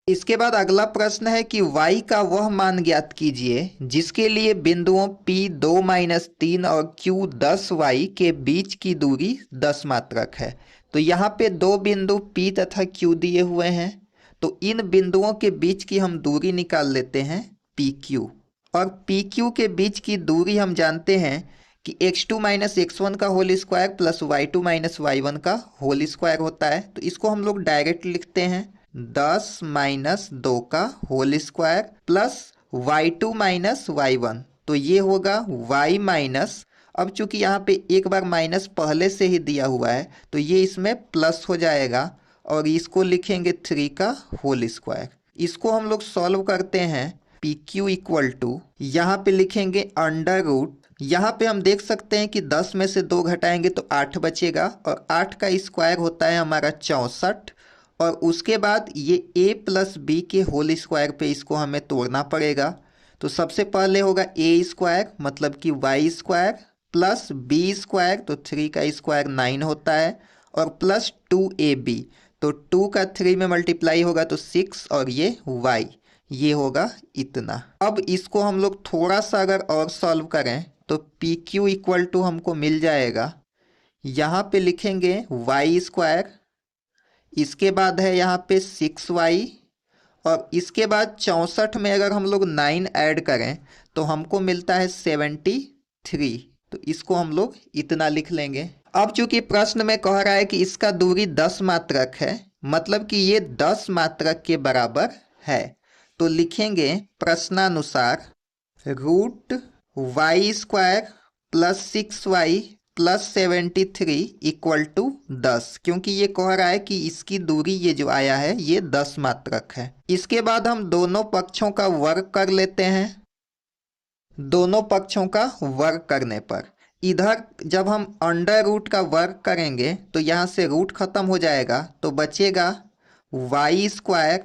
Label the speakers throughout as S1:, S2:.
S1: इसके बाद अगला प्रश्न है कि y का वह मान ज्ञात कीजिए जिसके लिए बिंदुओं P 2-3 और Q 10y के बीच की दूरी 10 मात्रक है। तो यहाँ पे दो बिंदु P तथा Q दिए हुए हैं, तो इन बिंदुओं के बीच की हम दूरी निकाल लेते हैं PQ। और PQ के बीच की दूरी हम जानते हैं कि x2 माइनस x1 का whole square plus y2 minus y1 का होल स्क्वायर होता है। तो इसको हम लोग डायरेक्ट लिखते हैं 10 माइनस 2 का whole square plus y2 minus y1। तो ये होगा y माइनस, अब चूंकि यहाँ पे एक बार माइनस पहले से ही दिया हुआ है तो ये इसमें प्लस हो जाएगा और इसको लिखेंगे 3 का होल स्क्वायर। इसको हम लोग सॉल्व करते हैं। पी क्यू इक्वल टू यहाँ पे लिखेंगे अंडर रूट, यहाँ पे हम देख सकते हैं कि 10 में से 2 घटाएंगे तो 8 बचेगा और 8 का स्क्वायर होता है हमारा 64। और उसके बाद ये a प्लस बी के होल स्क्वायर पे इसको हमें तोड़ना पड़ेगा। तो सबसे पहले होगा a स्क्वायर मतलब कि y square plus b square, तो 3 का स्क्वायर 9 होता है, और प्लस 2ab, तो 2 का 3 में मल्टीप्लाई होगा तो 6 और ये y, ये होगा इतना। अब इसको हम लोग थोड़ा सा अगर और सॉल्व करें तो पी क्यू इक्वल टू हमको मिल जाएगा, यहाँ पे लिखेंगे वाई स्क्वायर, इसके बाद है यहाँ पे 6y, और इसके बाद 64 में अगर हम लोग 9 ऐड करें तो हमको मिलता है 73। तो इसको हम लोग इतना लिख लेंगे। अब चूंकि प्रश्न में कह रहा है कि इसका दूरी 10 मात्रक है, मतलब कि ये 10 मात्रक के बराबर है, तो लिखेंगे प्रश्नानुसार root y square plus 6y plus 73 equal to 10, क्योंकि ये कह रहा है कि इसकी दूरी ये जो आया है ये 10 मात्रक है। इसके बाद हम दोनों पक्षों का वर्ग कर लेते हैं। दोनों पक्षों का वर्ग करने पर इधर जब हम अंडर रूट का वर्ग करेंगे तो यहाँ से रूट खत्म हो जाएगा, तो बचेगा y square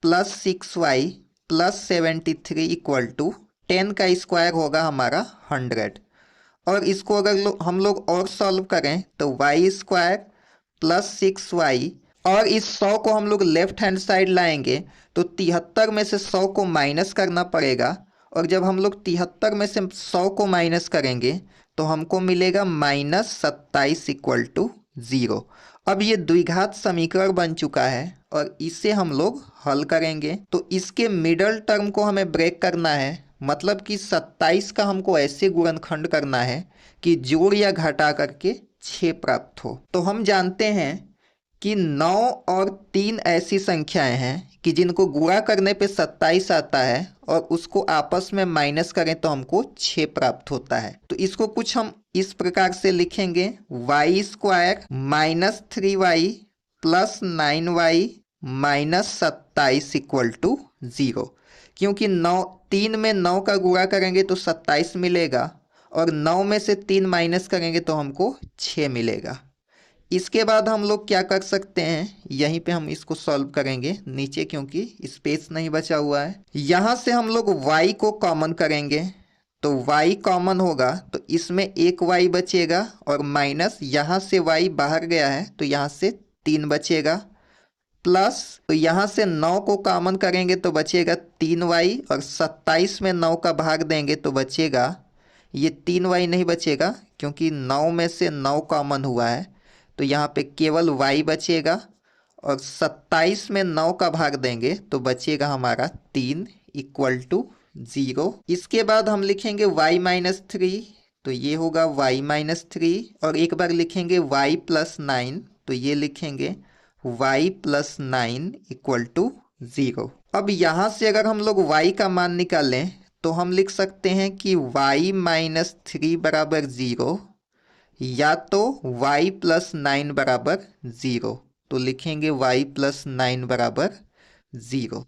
S1: plus 6y plus 73 equal to 10 का स्क्वायर होगा हमारा 100। और इसको अगर हम लोग और सॉल्व करें तो वाई स्क्वायर प्लस 6y, और इस 100 को हम लोग लेफ्ट हैंड साइड लाएंगे तो 73 में से 100 को माइनस करना पड़ेगा, और जब हम लोग 73 में से 100 को माइनस करेंगे तो हमको मिलेगा -27 इक्वल टू 0। अब ये द्विघात समीकरण बन चुका है और इसे हम लोग हल करेंगे। तो इसके मिडल टर्म को हमें ब्रेक करना है, मतलब कि 27 का हमको ऐसे गुणनखंड करना है कि जोड़ या घटा करके 6 प्राप्त हो। तो हम जानते हैं कि 9 और 3 ऐसी संख्याएं हैं कि जिनको गुणा करने पे 27 आता है और उसको आपस में माइनस करें तो हमको 6 प्राप्त होता है। तो इसको कुछ हम इस प्रकार से लिखेंगे y square minus 3y plus 9y minus 27 equal to 0, क्योंकि 3 में 9 का गुणा करेंगे तो 27 मिलेगा और 9 में से 3 माइनस करेंगे तो हमको 6 मिलेगा। इसके बाद हम लोग क्या कर सकते हैं, यहीं पे हम इसको सॉल्व करेंगे नीचे, क्योंकि स्पेस नहीं बचा हुआ है। यहाँ से हम लोग y को कॉमन करेंगे तो y कॉमन होगा तो इसमें एक y बचेगा, और माइनस यहाँ से y बाहर गया है तो यहाँ से 3 बचेगा, प्लस तो यहाँ से 9 को कॉमन करेंगे तो बचेगा 3y, और 27 में 9 का भाग देंगे तो बचेगा ये 3y नहीं बचेगा, क्योंकि 9 में से 9 कॉमन हुआ है तो यहाँ पे केवल y बचेगा, और 27 में 9 का भाग देंगे तो बचेगा हमारा 3 इक्वल टू 0। इसके बाद हम लिखेंगे y माइनस 3, तो ये होगा y माइनस 3, और एक बार लिखेंगे y प्लस 9, तो ये लिखेंगे y प्लस 9 इक्वल टू 0। अब यहाँ से अगर हम लोग y का मान निकालें तो हम लिख सकते हैं कि y माइनस 3 बराबर 0, या तो y प्लस 9 बराबर 0, तो लिखेंगे y प्लस 9 बराबर 0।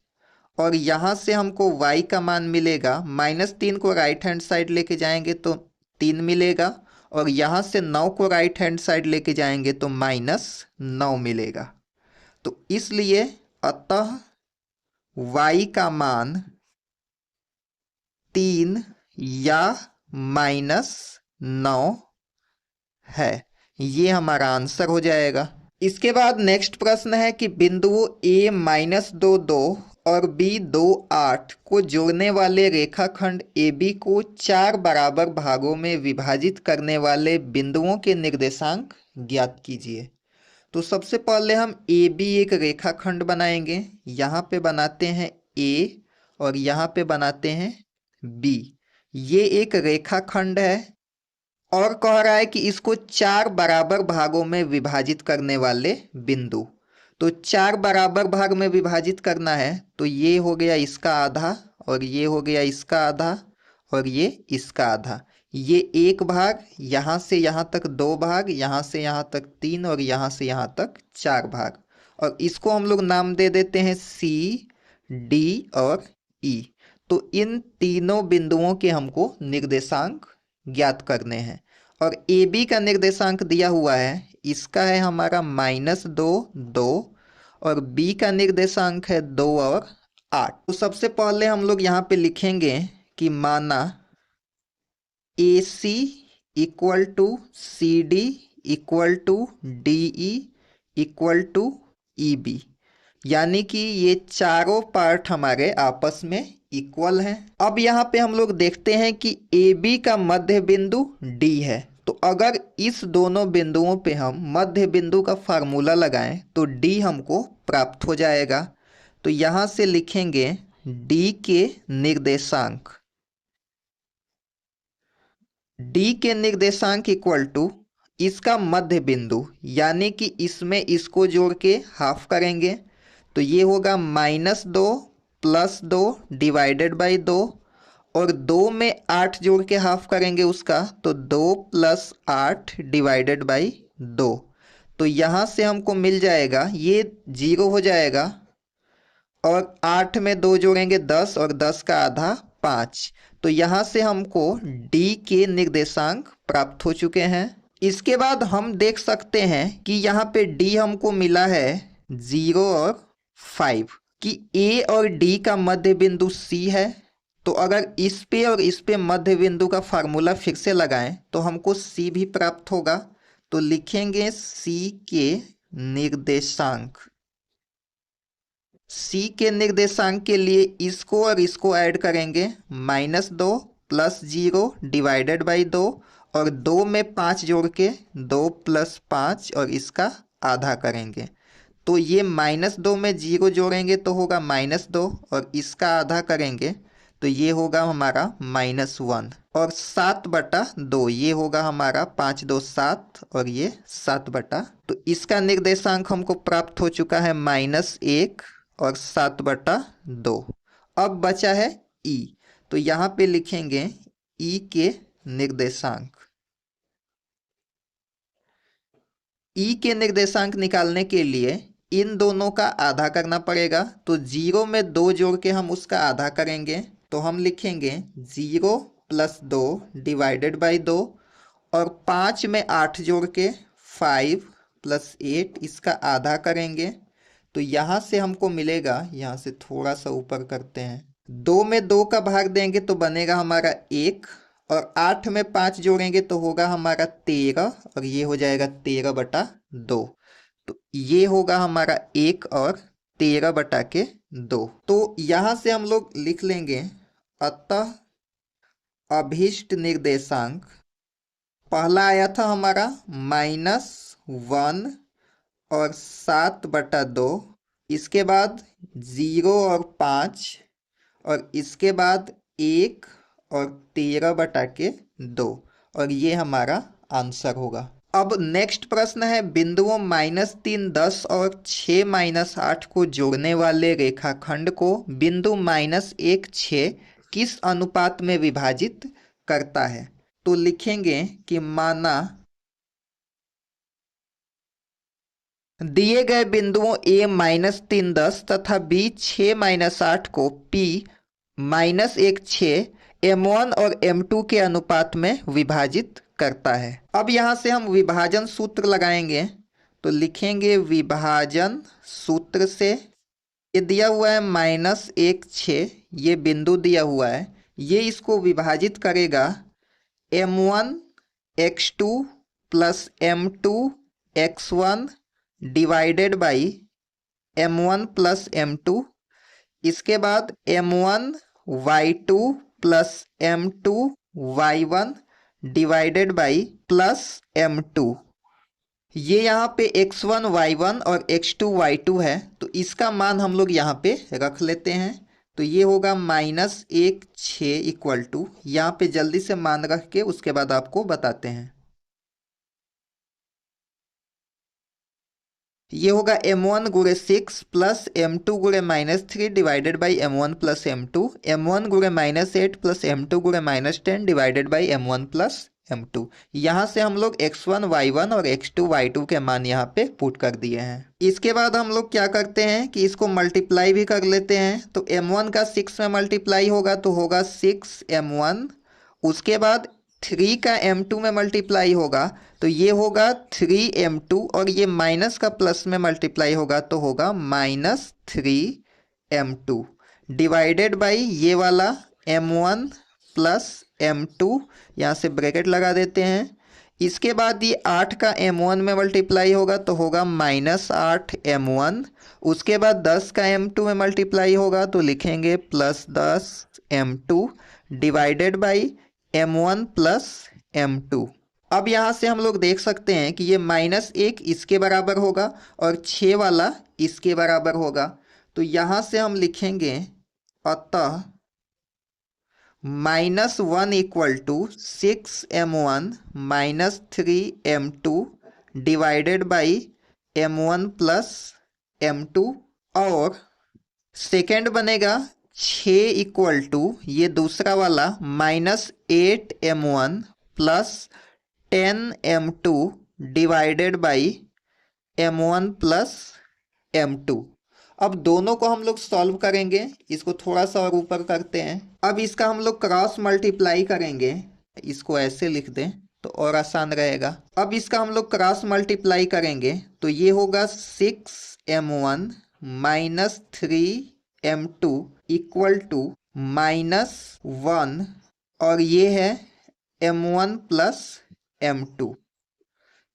S1: और यहाँ से हमको y का मान मिलेगा, -3 को राइट हैंड साइड लेके जाएंगे तो 3 मिलेगा, और यहाँ से 9 को राइट हैंड साइड लेके जाएंगे तो -9 मिलेगा। तो इसलिए अतः y का मान 3 या -9 है, ये हमारा आंसर हो जाएगा। इसके बाद नेक्स्ट प्रश्न है कि बिंदुओं a -2 और b 8 को जोड़ने वाले रेखाखंड AB को 4 बराबर भागों में विभाजित करने वाले बिंदुओं के निर्देशांक ज्ञात कीजिए। तो सबसे पहले हम AB एक रेखाखंड बनाएंगे। यहाँ पे बनाते हैं A और यहाँ पे बनाते हैं B। ये एक रेखाखंड है और कह रहा है कि इसको 4 बराबर भागों में विभाजित करने वाले बिंदु। तो 4 बराबर भाग में विभाजित करना है तो ये हो गया इसका आधा और ये हो गया इसका आधा और ये इसका आधा। ये एक भाग, यहाँ से यहाँ तक 2 भाग, यहाँ से यहाँ तक 3 और यहाँ से यहाँ तक 4 भाग। और इसको हम लोग नाम दे देते हैं C, D और E। तो इन तीनों बिंदुओं के हमको निर्देशांक ज्ञात करने हैं। और AB का निर्देशांक दिया हुआ है, इसका है हमारा -2, 2 और B का निर्देशांक है 2 और 8। तो सबसे पहले हम लोग यहाँ पे लिखेंगे कि माना AC equal to CD equal to DE equal to EB, यानी कि ये चारों पार्ट हमारे आपस में इक्वल हैं। अब यहाँ पे हम लोग देखते हैं कि AB का मध्य बिंदु D है। तो अगर इस दोनों बिंदुओं पे हम मध्य बिंदु का फार्मूला लगाएं तो D हमको प्राप्त हो जाएगा। तो यहाँ से लिखेंगे D के निर्देशांक, D के निर्देशांक इक्वल टू इसका मध्य बिंदु, यानी कि इसमें इसको जोड़ के हाफ करेंगे तो ये होगा -2 + 2 डिवाइडेड बाई 2 और 2 में 8 जोड़ के हाफ करेंगे उसका तो 2 + 8 डिवाइडेड बाई 2। तो यहाँ से हमको मिल जाएगा, ये 0 हो जाएगा और 8 में 2 जोड़ेंगे 10 और 10 का आधा 5। तो यहाँ से हमको D के निर्देशांक प्राप्त हो चुके हैं। इसके बाद हम देख सकते हैं कि यहाँ पे D हमको मिला है 0 और 5 कि A और D का मध्य बिंदु C है। तो अगर इस पे और इस पे मध्य बिंदु का फार्मूला फिर से लगाएं तो हमको C भी प्राप्त होगा। तो लिखेंगे C के निर्देशांक। C के निर्देशांक के लिए इसको और इसको ऐड करेंगे, -2 + 0 डिवाइडेड बाई 2 और 2 में 5 जोड़ के 2 + 5 और इसका आधा करेंगे। तो ये -2 में 0 जोड़ेंगे तो होगा -2 और इसका आधा करेंगे तो ये होगा हमारा -1 और 7/2 ये होगा हमारा 5 2 7 और ये 7/। तो इसका निर्देशांक हमको प्राप्त हो चुका है -1 और 7/2। अब बचा है E। तो यहाँ पे लिखेंगे E के निर्देशांक। E के निर्देशांक निकालने के लिए इन दोनों का आधा करना पड़ेगा। तो 0 में 2 जोड़ के हम उसका आधा करेंगे तो हम लिखेंगे 0 + 2 डिवाइडेड बाई 2 और 5 में 8 जोड़ के 5 + 8 इसका आधा करेंगे। तो यहाँ से हमको मिलेगा, यहाँ से थोड़ा सा ऊपर करते हैं, 2 में 2 का भाग देंगे तो बनेगा हमारा 1 और 8 में 5 जोड़ेंगे तो होगा हमारा 13 और ये हो जाएगा 13/2। तो ये होगा हमारा 1 और 13/2। तो यहाँ से हम लोग लिख लेंगे अतः अभीष्ट निर्देशांक पहला आया था हमारा -1 और 7/2, इसके बाद 0 और 5 और इसके बाद 1 और 13/2 और ये हमारा आंसर होगा। अब नेक्स्ट प्रश्न है बिंदुओं -3 10 और 6 8 को जोड़ने वाले रेखाखंड को बिंदु -1 6 किस अनुपात में विभाजित करता है। तो लिखेंगे कि माना दिए गए बिंदुओं A -3 10 तथा B 6 8 को P -1 6 M1 और M2 के अनुपात में विभाजित करता है। अब यहाँ से हम विभाजन सूत्र लगाएंगे तो लिखेंगे विभाजन सूत्र से, ये दिया हुआ है -1 6, ये बिंदु दिया हुआ है, ये इसको विभाजित करेगा M1 x2 + M2 x1 divided by m1 plus m2। इसके बाद m1 y2 plus m2 y1 divided by plus m2। ये यहाँ पे x1 y1 और x2 y2 है, तो इसका मान हम लोग यहाँ पे रख लेते हैं। तो ये होगा -1 6 इक्वल टू, यहाँ पे जल्दी से मान रख के उसके बाद आपको बताते हैं। ये होगा m1 गुणे 6 प्लस m2 गुणे -3 divided by m1 plus m2, m1 गुणे -8 प्लस m2 गुणे -10 divided by m1 plus m2। यहाँ से हम लोग x1 y1 और x2 y2 के मान यहाँ पे पुट कर दिए हैं। इसके बाद हम लोग क्या करते हैं कि इसको मल्टीप्लाई भी कर लेते हैं। तो m1 का 6 में मल्टीप्लाई होगा तो होगा 6m1। उसके बाद 3 का m2 में मल्टीप्लाई होगा तो ये होगा 3m2, और ये माइनस का प्लस में मल्टीप्लाई होगा तो होगा -3m2 डिवाइडेड बाई ये वाला m1 प्लस m2, यहाँ से ब्रैकेट लगा देते हैं। इसके बाद ये 8 का m1 में मल्टीप्लाई होगा तो होगा -8m1। उसके बाद 10 का m2 में मल्टीप्लाई होगा तो लिखेंगे +10m2 divided by m1 plus m2। अब यहाँ से हम लोग देख सकते हैं कि ये -1 इसके बराबर होगा और 6 वाला इसके बराबर होगा। तो यहाँ से हम लिखेंगे अतः -1 equal to 6m1 -3m2 divided by m1 plus m2, और सेकेंड बनेगा 6 इक्वल टू ये दूसरा वाला -8m1 plus 10m2 divided by m1 plus m2। अब दोनों को हम लोग सॉल्व करेंगे, इसको थोड़ा सा और ऊपर करते हैं। अब इसका हम लोग क्रॉस मल्टीप्लाई करेंगे, इसको ऐसे लिख दें तो और आसान रहेगा। अब इसका हम लोग क्रॉस मल्टीप्लाई करेंगे तो ये होगा 6m1 -3m2 इक्वल टू -1, और ये है m1 प्लस m2।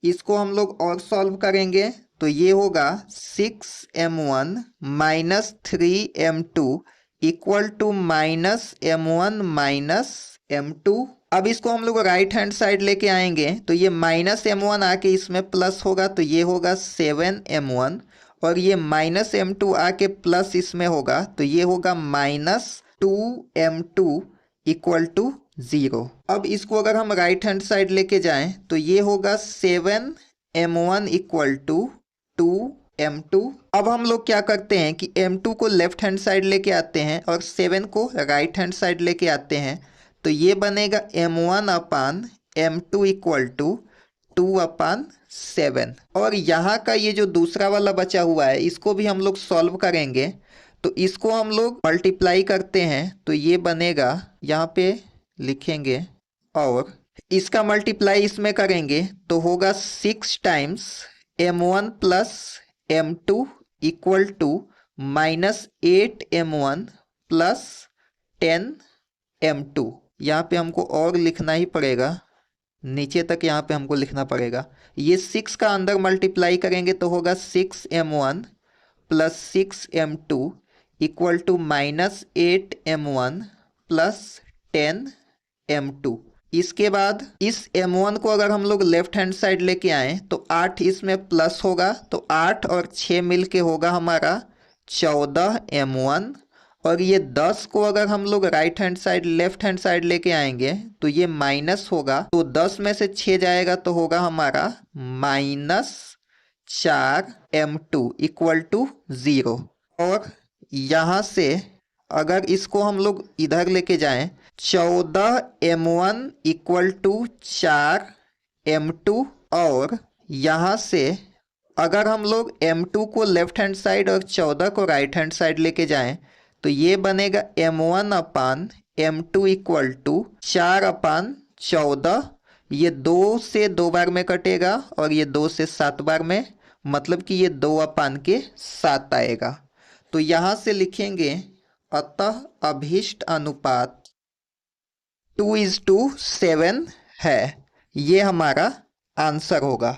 S1: इसको हम लोग और सॉल्व करेंगे तो ये होगा 6m1 -3m2 equal to -m1 -m2। अब इसको हम लोग राइट हैंड साइड लेके आएंगे तो ये -m1 आके इसमें प्लस होगा तो ये होगा 7m1, और ये -m2 आके प्लस इसमें होगा तो ये होगा -2m2 इक्वल टू 0। अब इसको अगर हम राइट हैंड साइड लेके जाएं तो ये होगा 7m1 इक्वल टू 2m2। अब हम लोग क्या करते हैं कि m2 को लेफ्ट हैंड साइड लेके आते हैं और 7 को राइट हैंड साइड लेके आते हैं तो ये बनेगा m1 upon m2 equal to 2/7। और यहाँ का ये जो दूसरा वाला बचा हुआ है इसको भी हम लोग सॉल्व करेंगे। तो इसको हम लोग मल्टीप्लाई करते हैं तो ये बनेगा, यहाँ पे लिखेंगे और इसका मल्टीप्लाई इसमें करेंगे तो होगा 6 times m1 plus m2 equal to -8m1 plus 10m2। यहाँ पे हमको और लिखना ही पड़ेगा, नीचे तक यहाँ पे हमको लिखना पड़ेगा। ये 6 का अंदर मल्टीप्लाई करेंगे तो होगा 6m1 plus 6m2 equal to -8m1 plus 10m2। इसके बाद इस m1 को अगर हम लोग लेफ्ट हैंड साइड लेके आए तो 8 इसमें प्लस होगा तो 8 और 6 मिलके होगा हमारा 14m1, और ये 10 को अगर हम लोग right hand side left hand side लेके आएंगे तो ये माइनस होगा, तो 10 में से 6 जाएगा तो होगा हमारा -4m2 इक्वल टू 0। और यहाँ से अगर इसको हम लोग इधर लेके जाएं 14m1 इक्वल टू 4m2, और यहाँ से अगर हम लोग m2 को लेफ्ट हैंड साइड और 14 को राइट हैंड साइड लेके जाएं तो ये बनेगा m1 upon m2 equal to 4/14। ये 2 से 2 बार में कटेगा और ये 2 से 7 बार में, मतलब कि ये 2/7 आएगा। तो यहाँ से लिखेंगे अतः अभीष्ट अनुपात 2:7 है। ये हमारा आंसर होगा।